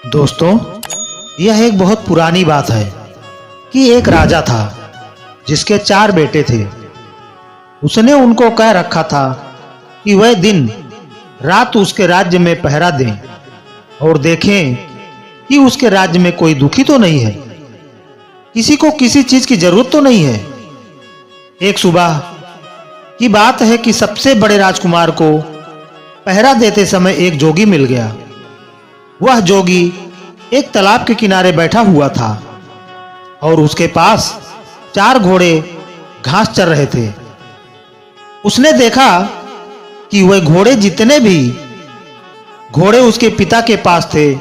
दोस्तों, यह एक बहुत पुरानी बात है कि एक राजा था जिसके 4 बेटे थे। उसने उनको कह रखा था कि वह दिन रात उसके राज्य में पहरा दें और देखें कि उसके राज्य में कोई दुखी तो नहीं है, किसी को किसी चीज की जरूरत तो नहीं है। एक सुबह की बात है कि सबसे बड़े राजकुमार को पहरा देते समय एक जोगी मिल गया। वह जोगी एक तालाब के किनारे बैठा हुआ था और उसके पास 4 घोड़े घास चर रहे थे। उसने देखा कि वह घोड़े जितने भी घोड़े उसके पिता के पास थे,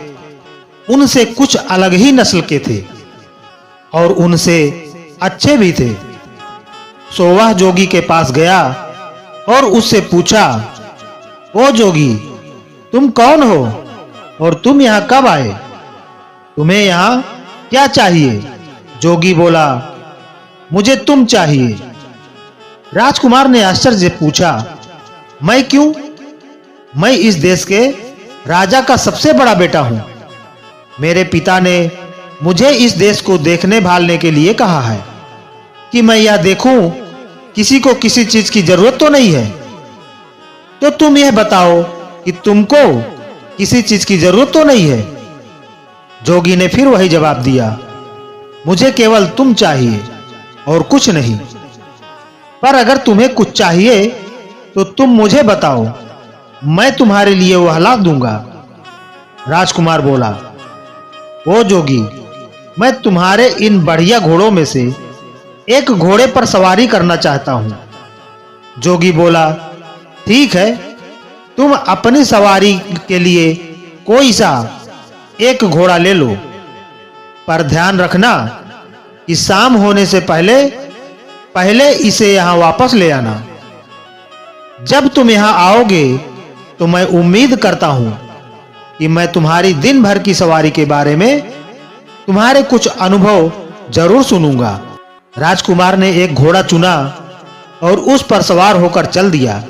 उनसे कुछ अलग ही नस्ल के थे और उनसे अच्छे भी थे। सो वह जोगी के पास गया और उससे पूछा, ओ जोगी, तुम कौन हो और तुम यहां कब आए? तुम्हें यहां क्या चाहिए? जोगी बोला, मुझे तुम चाहिए। राजकुमार ने आश्चर्य से पूछा, मैं क्यों? मैं इस देश के राजा का सबसे बड़ा बेटा हूं। मेरे पिता ने मुझे इस देश को देखने भालने के लिए कहा है कि मैं यह देखूं किसी को किसी चीज की जरूरत तो नहीं है। तो तुम यह बताओ कि तुमको किसी चीज की जरूरत तो नहीं है। जोगी ने फिर वही जवाब दिया, मुझे केवल तुम चाहिए और कुछ नहीं। पर अगर तुम्हें कुछ चाहिए तो तुम मुझे बताओ, मैं तुम्हारे लिए वह ला दूंगा। राजकुमार बोला, ओ जोगी, मैं तुम्हारे इन बढ़िया घोड़ों में से एक घोड़े पर सवारी करना चाहता हूं। जोगी बोला, ठीक है, तुम अपनी सवारी के लिए कोई सा एक घोड़ा ले लो, पर ध्यान रखना कि शाम होने से पहले इसे यहां वापस ले आना। जब तुम यहां आओगे तो मैं उम्मीद करता हूं कि मैं तुम्हारी दिन भर की सवारी के बारे में तुम्हारे कुछ अनुभव जरूर सुनूंगा। राजकुमार ने एक घोड़ा चुना और उस पर सवार होकर चल दिया।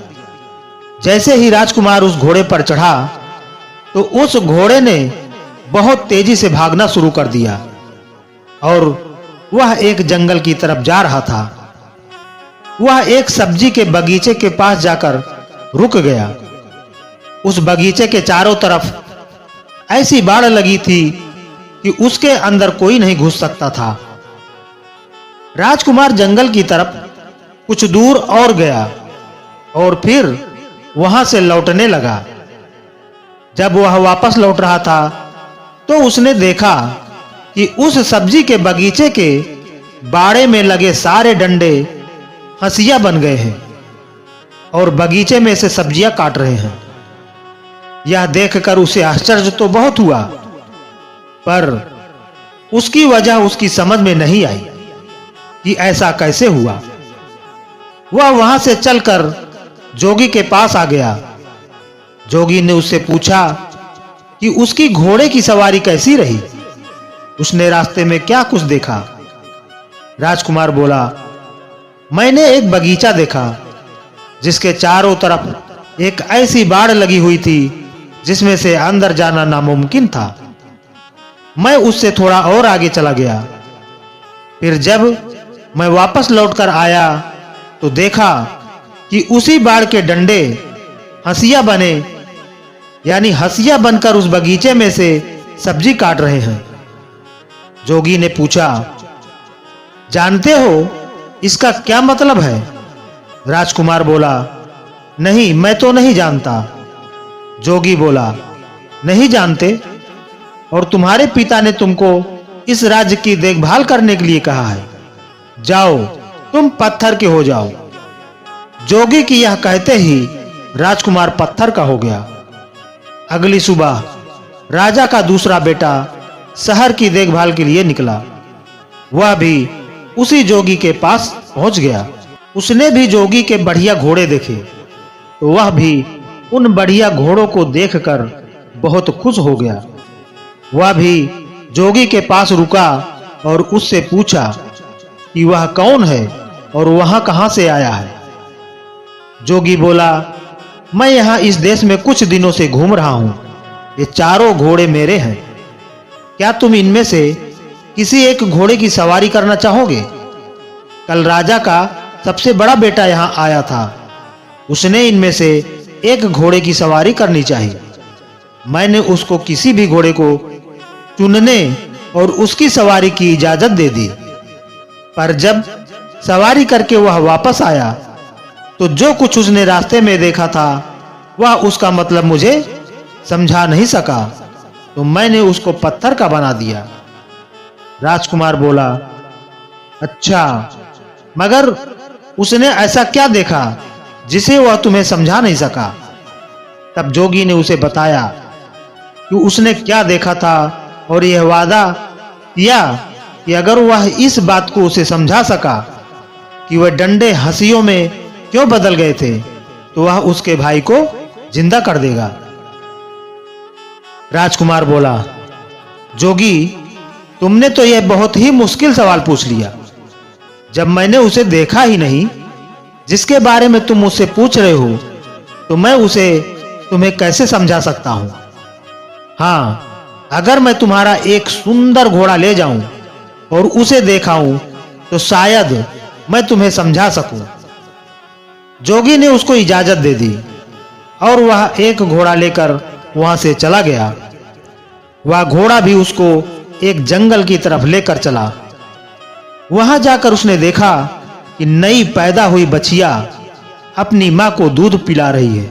जैसे ही राजकुमार उस घोड़े पर चढ़ा तो उस घोड़े ने बहुत तेजी से भागना शुरू कर दिया और वह एक जंगल की तरफ जा रहा था। वह एक सब्जी के बगीचे के पास जाकर रुक गया। उस बगीचे के चारों तरफ ऐसी बाड़ लगी थी कि उसके अंदर कोई नहीं घुस सकता था। राजकुमार जंगल की तरफ कुछ दूर और गया और फिर वहां से लौटने लगा। जब वह वापस लौट रहा था तो उसने देखा कि उस सब्जी के बगीचे के बाड़े में लगे सारे डंडे हंसिया बन गए हैं और बगीचे में से सब्जियां काट रहे हैं। यह देखकर उसे आश्चर्य तो बहुत हुआ, पर उसकी वजह उसकी समझ में नहीं आई कि ऐसा कैसे हुआ। वह वहां से चलकर जोगी के पास आ गया। जोगी ने उससे पूछा कि उसकी घोड़े की सवारी कैसी रही, उसने रास्ते में क्या कुछ देखा। राजकुमार बोला, मैंने एक बगीचा देखा जिसके चारों तरफ एक ऐसी बाड़ लगी हुई थी जिसमें से अंदर जाना नामुमकिन था। मैं उससे थोड़ा और आगे चला गया। फिर जब मैं वापस लौटकर आया तो देखा कि उसी बाड़ के डंडे हंसिया बने, यानी हंसिया बनकर उस बगीचे में से सब्जी काट रहे हैं। जोगी ने पूछा, जानते हो इसका क्या मतलब है? राजकुमार बोला, नहीं, मैं तो नहीं जानता। जोगी बोला, नहीं जानते? और तुम्हारे पिता ने तुमको इस राज्य की देखभाल करने के लिए कहा है। जाओ, तुम पत्थर के हो जाओ। जोगी की यह कहते ही राजकुमार पत्थर का हो गया। अगली सुबह राजा का दूसरा बेटा शहर की देखभाल के लिए निकला। वह भी उसी जोगी के पास पहुंच गया। उसने भी जोगी के बढ़िया घोड़े देखे तो वह भी उन बढ़िया घोड़ों को देखकर बहुत खुश हो गया। वह भी जोगी के पास रुका और उससे पूछा कि वह कौन है और वहां कहां से आया है। जोगी बोला, मैं यहां इस देश में कुछ दिनों से घूम रहा हूं। ये चारों घोड़े मेरे हैं। क्या तुम इनमें से किसी एक घोड़े की सवारी करना चाहोगे? कल राजा का सबसे बड़ा बेटा यहाँ आया था। उसने इनमें से एक घोड़े की सवारी करनी चाहिए। मैंने उसको किसी भी घोड़े को चुनने और उसकी सवारी की इजाजत दे दी, पर जब सवारी करके वह वापस आया तो जो कुछ उसने रास्ते में देखा था वह उसका मतलब मुझे समझा नहीं सका, तो मैंने उसको पत्थर का बना दिया। राजकुमार बोला, अच्छा, मगर उसने ऐसा क्या देखा जिसे वह तुम्हें समझा नहीं सका? तब जोगी ने उसे बताया कि उसने क्या देखा था और यह वादा किया कि अगर वह इस बात को उसे समझा सका कि वह डंडे हंसियों में क्यों बदल गए थे, तो वह उसके भाई को जिंदा कर देगा। राजकुमार बोला, जोगी, तुमने तो यह बहुत ही मुश्किल सवाल पूछ लिया। जब मैंने उसे देखा ही नहीं जिसके बारे में तुम मुझसे पूछ रहे हो, तो मैं उसे तुम्हें कैसे समझा सकता हूं? हाँ, अगर मैं तुम्हारा एक सुंदर घोड़ा ले जाऊं और उसे दिखाऊं तो शायद मैं तुम्हें समझा सकूं। जोगी ने उसको इजाजत दे दी और वह एक घोड़ा लेकर वहां से चला गया। वह घोड़ा भी उसको एक जंगल की तरफ लेकर चला। वहां जाकर उसने देखा कि नई पैदा हुई बछिया अपनी मां को दूध पिला रही है।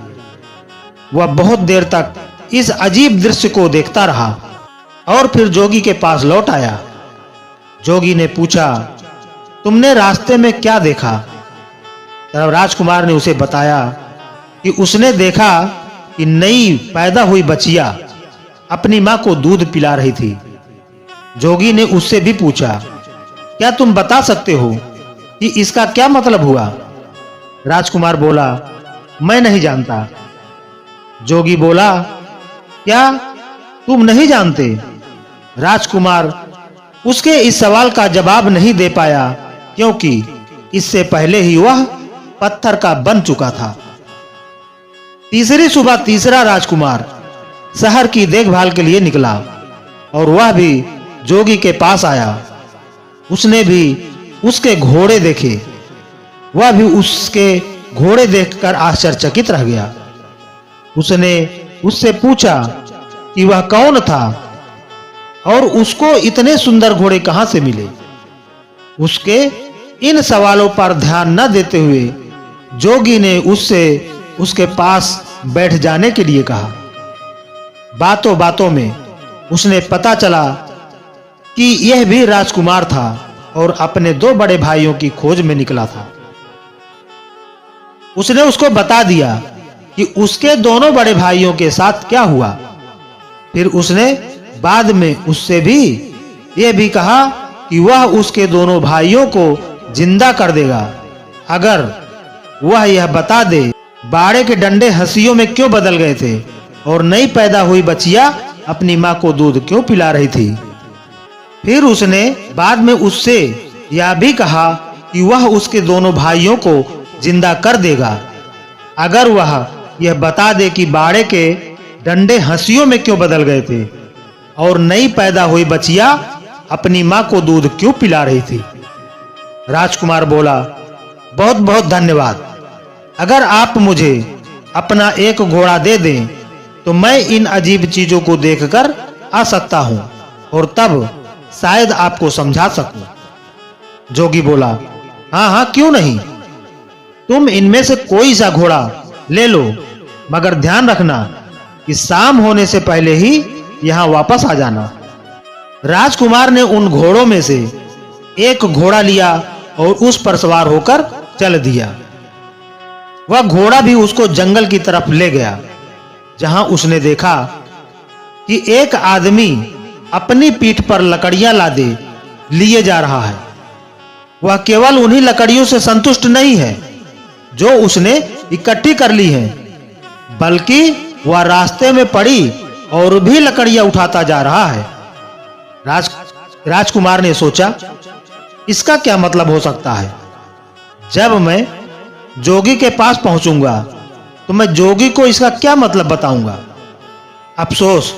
वह बहुत देर तक इस अजीब दृश्य को देखता रहा और फिर जोगी के पास लौट आया। जोगी ने पूछा, तुमने रास्ते में क्या देखा? तब राजकुमार ने उसे बताया कि उसने देखा कि नई पैदा हुई बच्चिया अपनी मां को दूध पिला रही थी। जोगी ने उससे भी पूछा, क्या तुम बता सकते हो कि इसका क्या मतलब हुआ? राजकुमार बोला, मैं नहीं जानता। जोगी बोला, क्या तुम नहीं जानते? राजकुमार उसके इस सवाल का जवाब नहीं दे पाया, क्योंकि इससे पहले ही वह पत्थर का बन चुका था। तीसरी सुबह तीसरा राजकुमार शहर की देखभाल के लिए निकला और वह भी जोगी के पास आया। उसने भी उसके घोड़े देखे। वह भी उसके घोड़े देखकर आश्चर्यचकित रह गया। उसने उससे पूछा कि वह कौन था और उसको इतने सुंदर घोड़े कहां से मिले। उसके इन सवालों पर ध्यान न देते हुए जोगी ने उससे उसके पास बैठ जाने के लिए कहा। बातों बातों में उसने पता चला कि यह भी राजकुमार था और अपने दो बड़े भाइयों की खोज में निकला था। उसने उसको बता दिया कि उसके दोनों बड़े भाइयों के साथ क्या हुआ। फिर उसने बाद में उससे भी यह भी कहा कि वह उसके दोनों भाइयों को जिंदा कर देगा अगर वह यह बता दे बाड़े के डंडे हंसियों में क्यों बदल गए थे और नई पैदा हुई बच्चिया अपनी मां को दूध क्यों पिला रही थी। फिर उसने बाद में उससे यह भी कहा कि वह उसके दोनों भाइयों को जिंदा कर देगा अगर वह यह बता दे कि बाड़े के डंडे हंसियों में क्यों बदल गए थे और नई पैदा हुई बच्चिया अपनी मां को दूध क्यों पिला रही थी। राजकुमार बोला, बहुत बहुत धन्यवाद। अगर आप मुझे अपना एक घोड़ा दे दें तो मैं इन अजीब चीजों को देखकर आ सकता हूं और तब शायद आपको समझा सकूं। जोगी बोला, हाँ हाँ, क्यों नहीं। तुम इनमें से कोई सा घोड़ा ले लो, मगर ध्यान रखना कि शाम होने से पहले ही यहां वापस आ जाना। राजकुमार ने उन घोड़ों में से एक घोड़ा लिया और उस पर सवार होकर चल दिया। वह घोड़ा भी उसको जंगल की तरफ ले गया, जहां उसने देखा कि एक आदमी अपनी पीठ पर लकड़ियां लादे लिए जा रहा है। वह केवल उन्हीं लकड़ियों से संतुष्ट नहीं है जो उसने इकट्ठी कर ली हैं, बल्कि वह रास्ते में पड़ी और भी लकड़ियां उठाता जा रहा है। राजकुमार ने सोचा, इसका क्या मतलब हो सकता है। जब मैं जोगी के पास पहुंचूंगा तो मैं जोगी को इसका क्या मतलब बताऊंगा। अफसोस,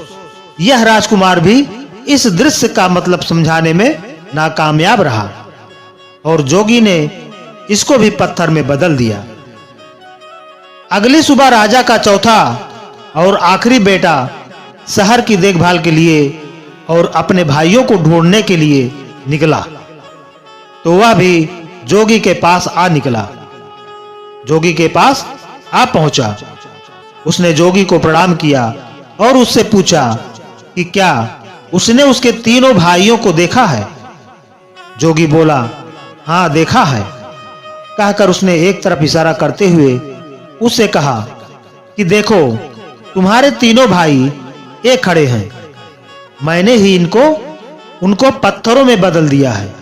यह राजकुमार भी इस दृश्य का मतलब समझाने में नाकामयाब रहा और जोगी ने इसको भी पत्थर में बदल दिया। अगली सुबह राजा का चौथा और आखिरी बेटा शहर की देखभाल के लिए और अपने भाइयों को ढूंढने के लिए निकला, तो वह भी जोगी के पास आ निकला। जोगी के पास आ पहुंचा। उसने जोगी को प्रणाम किया और उससे पूछा कि क्या उसने उसके तीनों भाइयों को देखा है। जोगी बोला, हाँ देखा है। कहकर उसने एक तरफ इशारा करते हुए उससे कहा कि देखो तुम्हारे तीनों भाई एक खड़े हैं, मैंने ही उनको पत्थरों में बदल दिया है,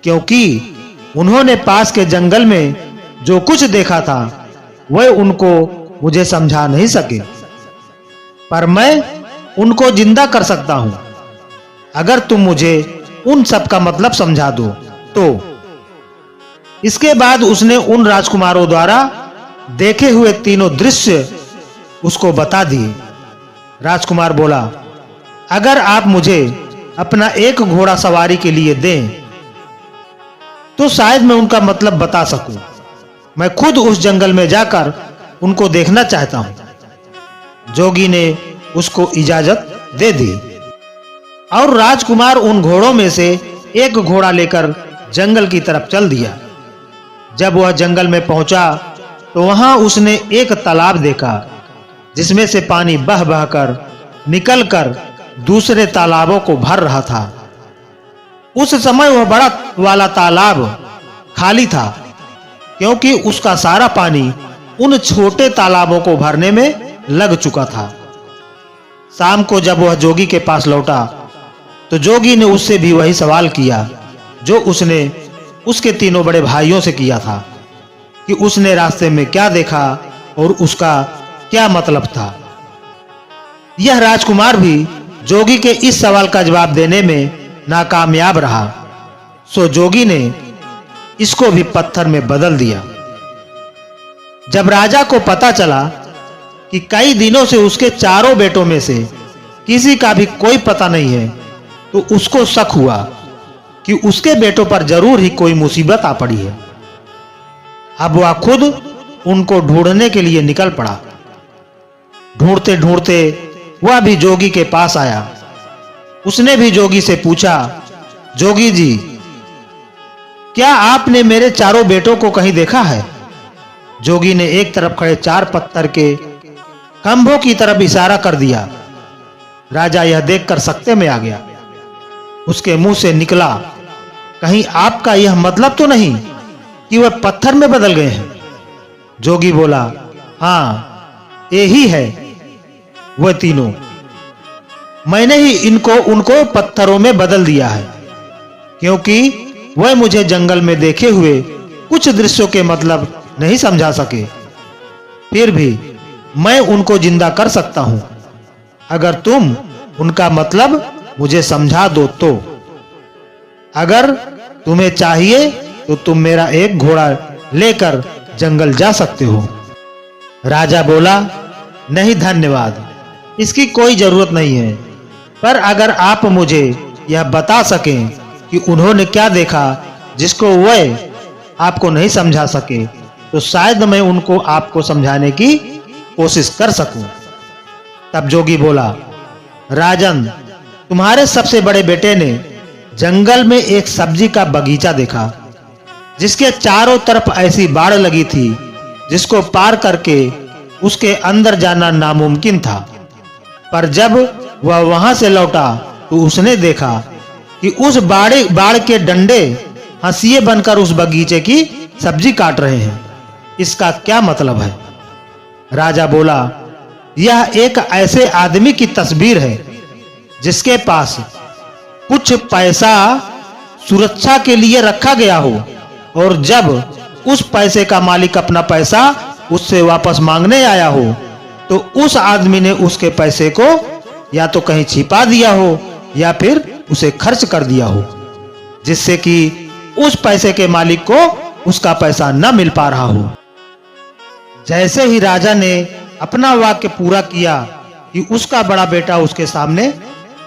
क्योंकि उन्होंने पास के जंगल में जो कुछ देखा था वह उनको मुझे समझा नहीं सके, पर मैं उनको जिंदा कर सकता हूं अगर तुम मुझे उन सब का मतलब समझा दो तो। इसके बाद उसने उन राजकुमारों द्वारा देखे हुए तीनों दृश्य उसको बता दिए। राजकुमार बोला, अगर आप मुझे अपना एक घोड़ा सवारी के लिए दें तो शायद मैं उनका मतलब बता सकूं। मैं खुद उस जंगल में जाकर उनको देखना चाहता हूं। जोगी ने उसको इजाजत दे दी और राजकुमार उन घोड़ों में से एक घोड़ा लेकर जंगल की तरफ चल दिया। जब वह जंगल में पहुंचा तो वहां उसने एक तालाब देखा जिसमें से पानी बह बहकर निकलकर दूसरे तालाबों को भर रहा था। उस समय वह बड़ा वाला तालाब खाली था, क्योंकि उसका सारा पानी उन छोटे तालाबों को भरने में लग चुका था। शाम को जब वह जोगी के पास लौटा तो जोगी ने उससे भी वही सवाल किया जो उसने उसके तीनों बड़े भाइयों से किया था कि उसने रास्ते में क्या देखा और उसका क्या मतलब था। यह राजकुमार भी जोगी के इस सवाल का जवाब देने में नाकामयाब रहा, सो जोगी ने इसको भी पत्थर में बदल दिया। जब राजा को पता चला कि कई दिनों से उसके चारों बेटों में से किसी का भी कोई पता नहीं है, तो उसको शक हुआ कि उसके बेटों पर जरूर ही कोई मुसीबत आ पड़ी है। अब वह खुद उनको ढूंढने के लिए निकल पड़ा। ढूंढते ढूंढते वह भी जोगी के पास आया। उसने भी जोगी से पूछा, जोगी जी, क्या आपने मेरे चारों बेटों को कहीं देखा है? जोगी ने एक तरफ खड़े 4 पत्थर के खंभों की तरफ इशारा कर दिया। राजा यह देखकर सकते में आ गया। उसके मुंह से निकला, कहीं आपका यह मतलब तो नहीं कि वह पत्थर में बदल गए हैं? जोगी बोला, हां, यही है वह तीनों। मैंने ही उनको पत्थरों में बदल दिया है, क्योंकि वह मुझे जंगल में देखे हुए कुछ दृश्यों के मतलब नहीं समझा सके। फिर भी मैं उनको जिंदा कर सकता हूं अगर तुम उनका मतलब मुझे समझा दो तो। अगर तुम्हें चाहिए तो तुम मेरा एक घोड़ा लेकर जंगल जा सकते हो। राजा बोला, नहीं धन्यवाद, इसकी कोई जरूरत नहीं है, पर अगर आप मुझे यह बता सकें कि उन्होंने क्या देखा जिसको वह आपको नहीं समझा सके, तो शायद मैं उनको आपको समझाने की कोशिश कर सकूं। तब जोगी बोला, राजन, तुम्हारे सबसे बड़े बेटे ने जंगल में एक सब्जी का बगीचा देखा जिसके चारों तरफ ऐसी बाड़ लगी थी जिसको पार करके उसके अंदर जाना नामुमकिन था। पर जब वह वहां से लौटा तो उसने देखा कि उस बाड़ के डंडे हंसिए बनकर उस बगीचे की सब्जी काट रहे हैं। इसका क्या मतलब है? राजा बोला, यह एक ऐसे आदमी की तस्वीर है जिसके पास कुछ पैसा सुरक्षा के लिए रखा गया हो, और जब उस पैसे का मालिक अपना पैसा उससे वापस मांगने आया हो तो उस आदमी ने उसके पैसे को या तो कहीं छिपा दिया हो या फिर उसे खर्च कर दिया हो, जिससे कि उस पैसे के मालिक को उसका पैसा न मिल पा रहा हो। जैसे ही राजा ने अपना वाक्य पूरा किया कि उसका बड़ा बेटा उसके सामने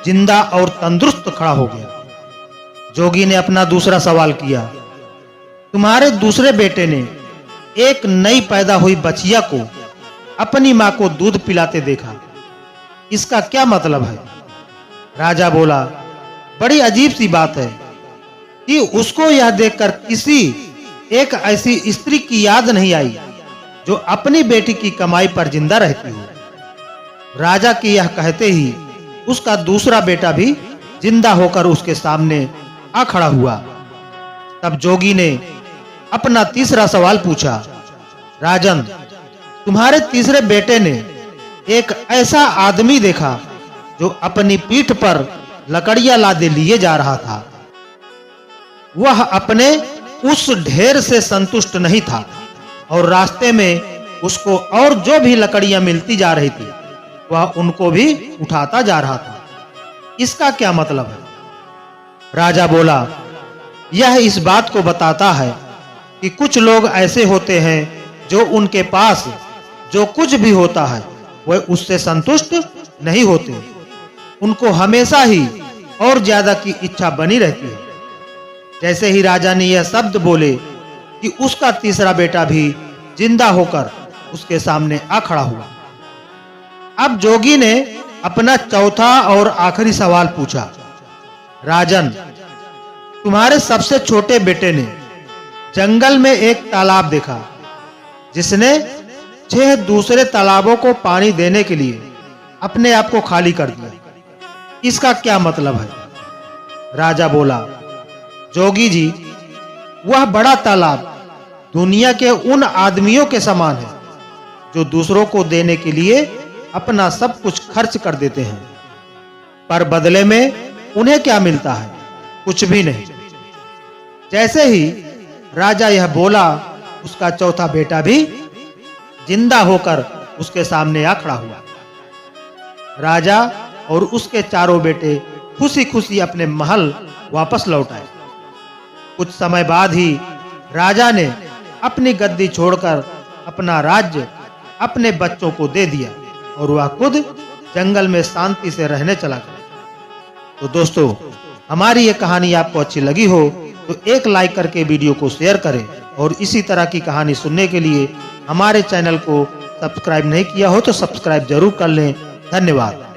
जिंदा और तंदुरुस्त खड़ा हो गया। जोगी ने अपना दूसरा सवाल किया, तुम्हारे दूसरे बेटे ने एक नई पैदा हुई बचिया को अपनी मां को दूध पिलाते देखा, इसका क्या मतलब है? राजा बोला, बड़ी अजीब सी बात है कि उसको यह देखकर किसी एक ऐसी स्त्री की याद नहीं आई जो अपनी बेटी की कमाई पर जिंदा रहती हो। राजा की यह कहते ही उसका दूसरा बेटा भी जिंदा होकर उसके सामने आ खड़ा हुआ। तब जोगी ने अपना तीसरा सवाल पूछा, राजन, तुम्हारे तीसरे बेटे ने एक ऐसा आदमी देखा जो अपनी पीठ पर लकड़ियां लादे लिए जा रहा था। वह अपने उस ढेर से संतुष्ट नहीं था और रास्ते में उसको और जो भी लकड़ियां मिलती जा रही थी वह उनको भी उठाता जा रहा था। इसका क्या मतलब है? राजा बोला, यह इस बात को बताता है कि कुछ लोग ऐसे होते हैं जो उनके पास जो कुछ भी होता है वह उससे संतुष्ट नहीं होते। उनको हमेशा ही और ज्यादा की इच्छा बनी रहती है। जैसे ही राजा ने यह शब्द बोले कि उसका तीसरा बेटा भी जिंदा होकर उसके सामने आ खड़ा हुआ। अब जोगी ने अपना चौथा और आखिरी सवाल पूछा, राजन, तुम्हारे सबसे छोटे बेटे ने जंगल में एक तालाब देखा जिसने 6 दूसरे तालाबों को पानी देने के लिए अपने आप को खाली कर दिया, इसका क्या मतलब है? राजा बोला, जोगी जी, वह बड़ा तालाब दुनिया के उन आदमियों के समान है जो दूसरों को देने के लिए अपना सब कुछ खर्च कर देते हैं, पर बदले में उन्हें क्या मिलता है? कुछ भी नहीं। जैसे ही राजा यह बोला, उसका चौथा बेटा भी जिंदा होकर उसके सामने आ खड़ा हुआ। राजा और उसके चारों बेटे खुशी-खुशी अपने महल वापस लौट आए। कुछ समय बाद ही राजा ने अपनी गद्दी छोड़कर अपना राज्य अपने बच्चों को दे दिया और वह खुद जंगल में शांति से रहने चला गया। तो दोस्तों, हमारी ये कहानी आपको अच्छी लगी हो तो एक लाइक करके वीडियो को शेयर करें और इसी तरह की कहानी सुनने के लिए हमारे चैनल को सब्सक्राइब नहीं किया हो तो सब्सक्राइब जरूर कर लें। धन्यवाद।